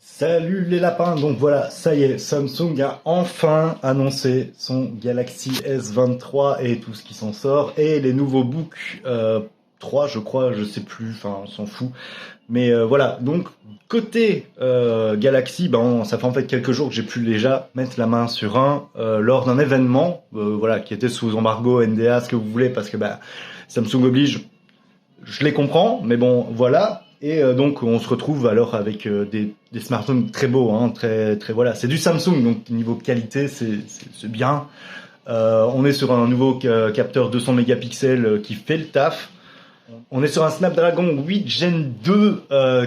Salut les lapins, donc voilà, ça y est, Samsung a enfin annoncé son Galaxy S23 et tout ce qui s'en sort, et les nouveaux Book 3 je crois, je sais plus, enfin on s'en fout. Mais voilà, donc côté Galaxy, ben, ça fait en fait quelques jours que j'ai pu déjà mettre la main sur un lors d'un événement, voilà, qui était sous embargo, NDA, ce que vous voulez, parce que bah, Samsung oblige, je les comprends, mais bon, voilà. Et donc on se retrouve alors avec des smartphones très beaux, hein, très voilà. C'est du Samsung, donc niveau qualité, c'est bien. On est sur un nouveau capteur 200 mégapixels qui fait le taf. On est sur un Snapdragon 8 Gen 2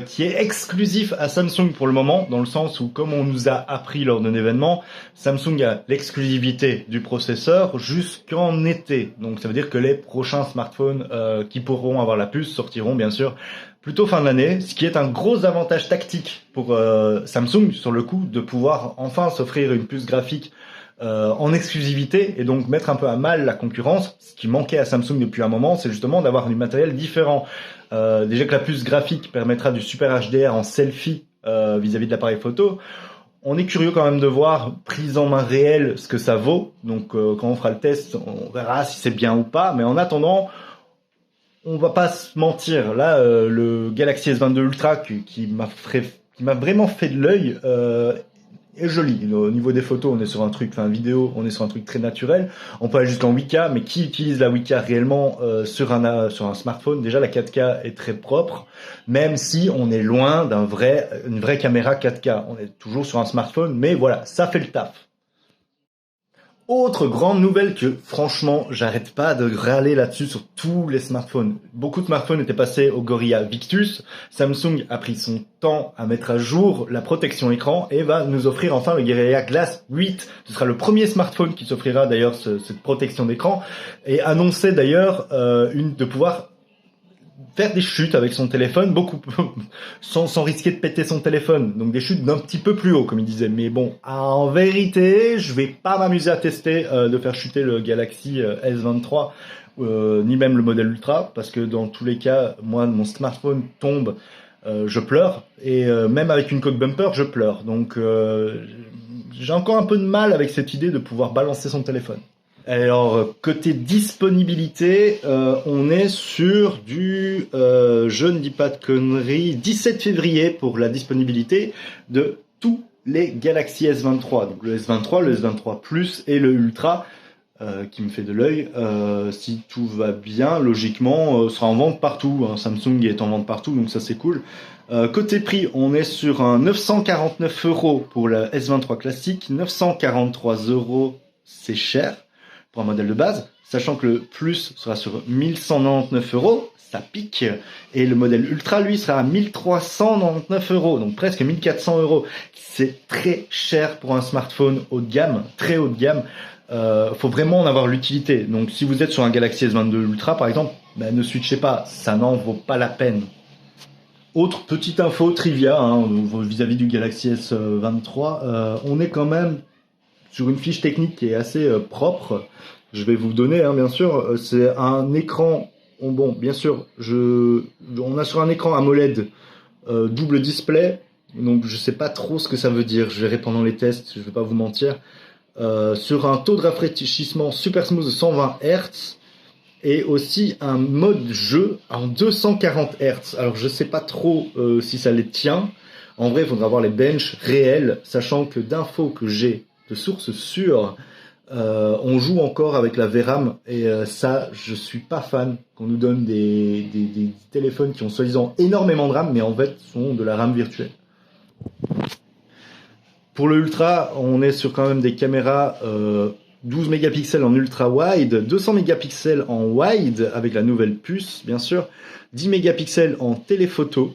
qui est exclusif à Samsung pour le moment, dans le sens où, comme on nous a appris lors d'un événement, Samsung a l'exclusivité du processeur jusqu'en été. Donc ça veut dire que les prochains smartphones qui pourront avoir la puce sortiront bien sûr plutôt fin de l'année, ce qui est un gros avantage tactique pour Samsung sur le coup de pouvoir enfin s'offrir une puce graphique en exclusivité et donc mettre un peu à mal la concurrence. Ce qui manquait à Samsung depuis un moment, c'est justement d'avoir du matériel différent. Déjà que la puce graphique permettra du super HDR en selfie vis-à-vis de l'appareil photo. On est curieux quand même de voir, prise en main réelle, ce que ça vaut. Donc quand on fera le test, on verra si c'est bien ou pas. Mais en attendant, on va pas se mentir. Là, le Galaxy S22 Ultra qui m'a vraiment fait de l'œil est joli. Au niveau des photos, on est sur un truc, enfin vidéo, on est sur un truc très naturel. On peut aller jusqu'en 8K, mais qui utilise la 8K réellement sur un smartphone? Déjà, la 4K est très propre, même si on est loin une vraie caméra 4K. On est toujours sur un smartphone, mais voilà, ça fait le taf. Autre grande nouvelle que, franchement, j'arrête pas de râler là-dessus sur tous les smartphones. Beaucoup de smartphones étaient passés au Gorilla Victus. Samsung a pris son temps à mettre à jour la protection écran et va nous offrir enfin le Gorilla Glass 8. Ce sera le premier smartphone qui s'offrira d'ailleurs cette protection d'écran et annonçait d'ailleurs de pouvoir faire des chutes avec son téléphone, beaucoup sans risquer de péter son téléphone. Donc des chutes d'un petit peu plus haut, comme il disait. Mais bon, en vérité, je vais pas m'amuser à tester de faire chuter le Galaxy S23 ni même le modèle Ultra, parce que dans tous les cas, moi, mon smartphone tombe, je pleure, et même avec une coque bumper, je pleure. Donc j'ai encore un peu de mal avec cette idée de pouvoir balancer son téléphone. Alors, côté disponibilité, on est sur je ne dis pas de conneries, 17 février pour la disponibilité de tous les Galaxy S23. Donc le S23, le S23 Plus et le Ultra, qui me fait de l'œil. Si tout va bien, logiquement, sera en vente partout. Hein. Samsung est en vente partout, donc ça c'est cool. Côté prix, on est sur un 949 € pour le S23 classique, 943 €, c'est cher pour un modèle de base, sachant que le Plus sera sur 1199 €, ça pique, et le modèle Ultra, lui, sera à 1399 €, donc presque 1400 €. C'est très cher pour un smartphone haut de gamme, très haut de gamme. Faut vraiment en avoir l'utilité. Donc si vous êtes sur un Galaxy S22 Ultra, par exemple, ben, ne switchez pas, ça n'en vaut pas la peine. Autre petite info trivia hein, vis-à-vis du Galaxy S23, on est quand même sur une fiche technique qui est assez propre. Je vais vous donner, hein, bien sûr, c'est un écran. Bon, bien sûr, on a sur un écran AMOLED double display, donc je sais pas trop ce que ça veut dire. Je verrai pendant les tests, je vais pas vous mentir. Sur un taux de rafraîchissement super smooth de 120 Hz et aussi un mode jeu en 240 Hz. Alors je sais pas trop si ça les tient. En vrai, il faudra voir les benches réels, sachant que d'infos que j'ai de sources sûres, on joue encore avec la VRAM et ça, je suis pas fan qu'on nous donne des téléphones qui ont soi-disant énormément de RAM, mais en fait sont de la RAM virtuelle. Pour le Ultra, on est sur quand même des caméras 12 mégapixels en ultra wide, 200 mégapixels en wide avec la nouvelle puce, bien sûr, 10 mégapixels en téléphoto,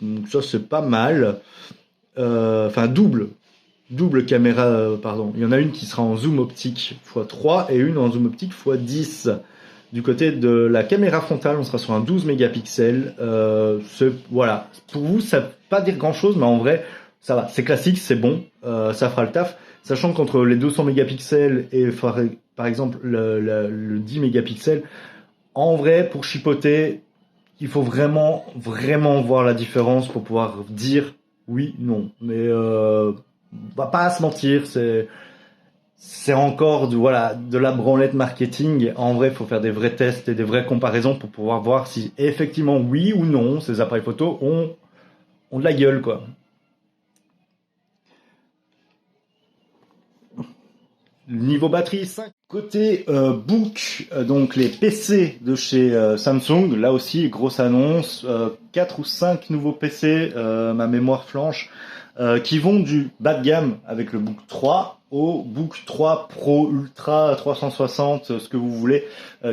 donc ça c'est pas mal. Enfin double caméra, pardon. Il y en a une qui sera en zoom optique x3 et une en zoom optique x10. Du côté de la caméra frontale, on sera sur un 12 mégapixels. Voilà. Pour vous, ça ne veut pas dire grand-chose, mais en vrai, ça va. C'est classique, c'est bon, ça fera le taf. Sachant qu'entre les 200 mégapixels et par exemple le 10 mégapixels, en vrai, pour chipoter, il faut vraiment voir la différence pour pouvoir dire oui, non. Mais on va pas se mentir, c'est encore voilà, de la branlette marketing. En vrai, il faut faire des vrais tests et des vraies comparaisons pour pouvoir voir si effectivement, oui ou non, ces appareils photo ont de la gueule, quoi. Niveau batterie, 5. Côté book, donc les PC de chez Samsung, là aussi, grosse annonce, 4 ou 5 nouveaux PC, ma mémoire flanche, qui vont du bas de gamme avec le Book 3 au Book 3 Pro Ultra 360, ce que vous voulez,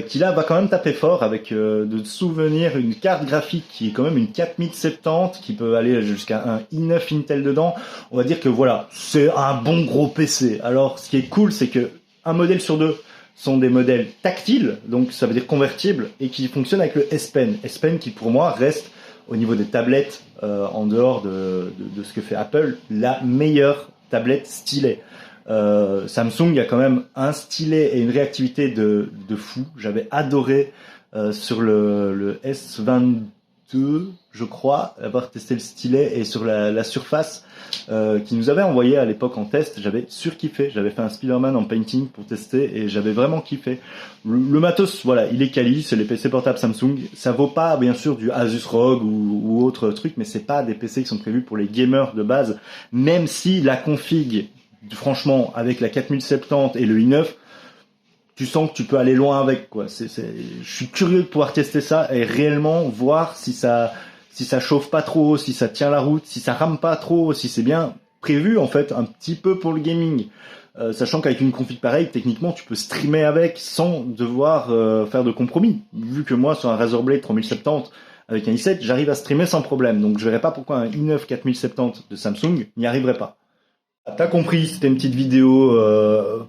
qui là va quand même taper fort avec de souvenirs une carte graphique qui est quand même une 4070 qui peut aller jusqu'à un i9 Intel dedans. On va dire que voilà, c'est un bon gros PC. Alors ce qui est cool, c'est que un modèle sur deux sont des modèles tactiles, donc ça veut dire convertibles, et qui fonctionnent avec le S Pen. S Pen qui pour moi reste au niveau des tablettes, en dehors de ce que fait Apple, la meilleure tablette stylet. Samsung a quand même un stylet et une réactivité de fou. J'avais adoré sur le S22, je crois, avoir testé le stylet, et sur la surface qui nous avait envoyé à l'époque en test, j'avais surkiffé. J'avais fait un Spider-Man en painting pour tester et j'avais vraiment kiffé. Le matos, voilà, il est quali, c'est les PC portables Samsung. Ça vaut pas bien sûr du Asus ROG ou autre truc, mais c'est pas des PC qui sont prévus pour les gamers de base. Même si la config, franchement, avec la 4070 et le i9, tu sens que tu peux aller loin avec, quoi. Je suis curieux de pouvoir tester ça et réellement voir si ça chauffe pas trop, si ça tient la route, si ça rame pas trop, si c'est bien prévu en fait un petit peu pour le gaming. Sachant qu'avec une config pareille, techniquement, tu peux streamer avec sans devoir faire de compromis. Vu que moi, sur un Razer Blade 3070 avec un i7, j'arrive à streamer sans problème. Donc je verrais pas pourquoi un i9 4070 de Samsung n'y arriverait pas. T'as compris, c'était une petite vidéo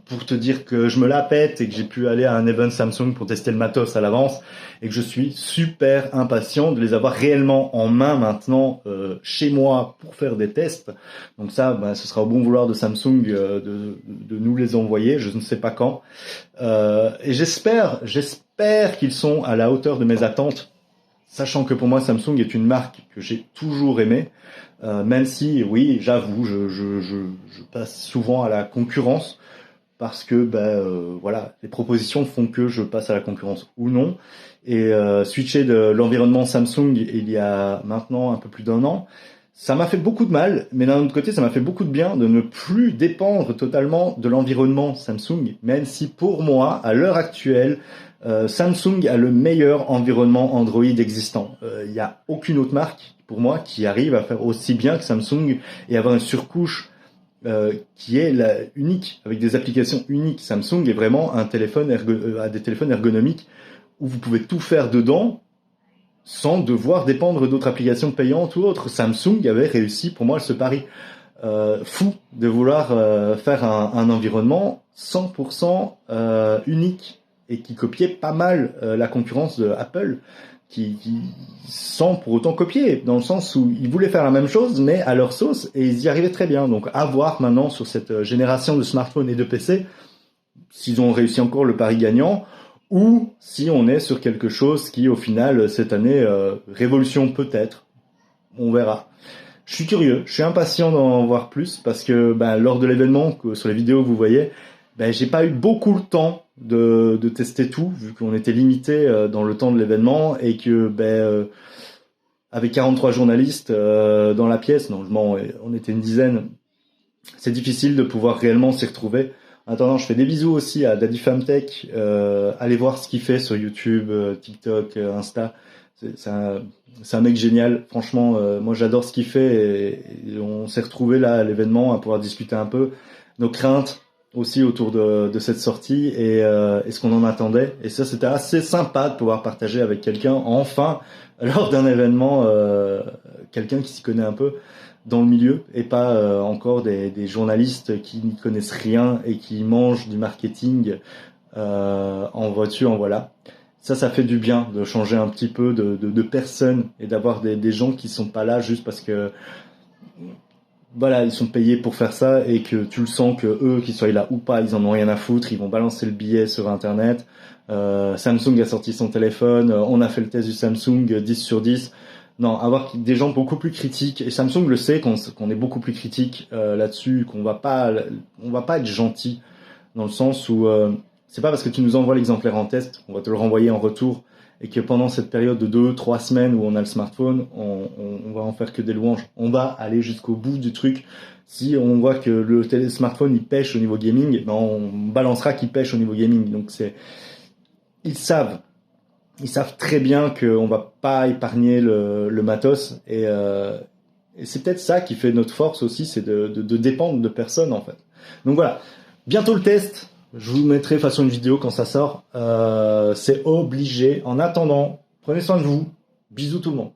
pour te dire que je me la pète et que j'ai pu aller à un event Samsung pour tester le matos à l'avance et que je suis super impatient de les avoir réellement en main maintenant chez moi pour faire des tests. Donc ça, ce sera au bon vouloir de Samsung de nous les envoyer, je ne sais pas quand. Et j'espère qu'ils sont à la hauteur de mes attentes, sachant que pour moi Samsung est une marque que j'ai toujours aimée. Même si, oui, j'avoue, je passe souvent à la concurrence parce que, voilà, les propositions font que je passe à la concurrence ou non. Et switcher de l'environnement Samsung il y a maintenant un peu plus d'un an, ça m'a fait beaucoup de mal, mais d'un autre côté, ça m'a fait beaucoup de bien de ne plus dépendre totalement de l'environnement Samsung, même si pour moi, à l'heure actuelle, Samsung a le meilleur environnement Android existant. Il n'y a aucune autre marque, pour moi, qui arrive à faire aussi bien que Samsung et avoir une surcouche qui est unique, avec des applications uniques. Samsung est vraiment un téléphone a des téléphones ergonomiques où vous pouvez tout faire dedans sans devoir dépendre d'autres applications payantes ou autres. Samsung avait réussi, pour moi, ce pari fou de vouloir faire un environnement 100% unique et qui copiait pas mal la concurrence de Apple, qui sans pour autant copier, dans le sens où ils voulaient faire la même chose mais à leur sauce et ils y arrivaient très bien. Donc à voir maintenant sur cette génération de smartphones et de PC s'ils ont réussi encore le pari gagnant ou si on est sur quelque chose qui au final cette année révolution peut-être, on verra. Je suis curieux, je suis impatient d'en voir plus parce que lors de l'événement, sur les vidéos que vous voyez, j'ai pas eu beaucoup le temps de tester tout vu qu'on était limité dans le temps de l'événement et que avec 43 journalistes dans la pièce, normalement on était une dizaine, c'est difficile de pouvoir réellement s'y retrouver. En attendant, je fais des bisous aussi à Daddy Famtech, allez voir ce qu'il fait sur YouTube, TikTok, Insta. C'est un mec génial, franchement, moi j'adore ce qu'il fait et on s'est retrouvés là à l'événement à pouvoir discuter un peu nos craintes aussi autour de cette sortie et ce qu'on en attendait. Et ça c'était assez sympa de pouvoir partager avec quelqu'un, enfin, lors d'un événement, quelqu'un qui s'y connaît un peu dans le milieu et pas encore des journalistes qui n'y connaissent rien et qui mangent du marketing en voiture, voilà. Ça fait du bien de changer un petit peu de personnes et d'avoir des gens qui sont pas là juste parce que voilà, ils sont payés pour faire ça et que tu le sens que eux, qu'ils soient là ou pas, ils en ont rien à foutre, ils vont balancer le billet sur internet. Samsung a sorti son téléphone, on a fait le test du Samsung 10 sur 10. Non, avoir des gens beaucoup plus critiques, et Samsung le sait qu'on est beaucoup plus critique là-dessus, qu'on va pas être gentil dans le sens où c'est pas parce que tu nous envoies l'exemplaire en test, on va te le renvoyer en retour, et que pendant cette période de 2-3 semaines où on a le smartphone, on va en faire que des louanges. On va aller jusqu'au bout du truc. Si on voit que le smartphone il pêche au niveau gaming, ben on balancera qu'il pêche au niveau gaming. Donc ils savent. Ils savent très bien qu'on va pas épargner le matos et c'est peut-être ça qui fait notre force aussi, c'est de dépendre de personne en fait. Donc voilà, bientôt le test. Je vous mettrai façon une vidéo quand ça sort. C'est obligé. En attendant, prenez soin de vous. Bisous tout le monde.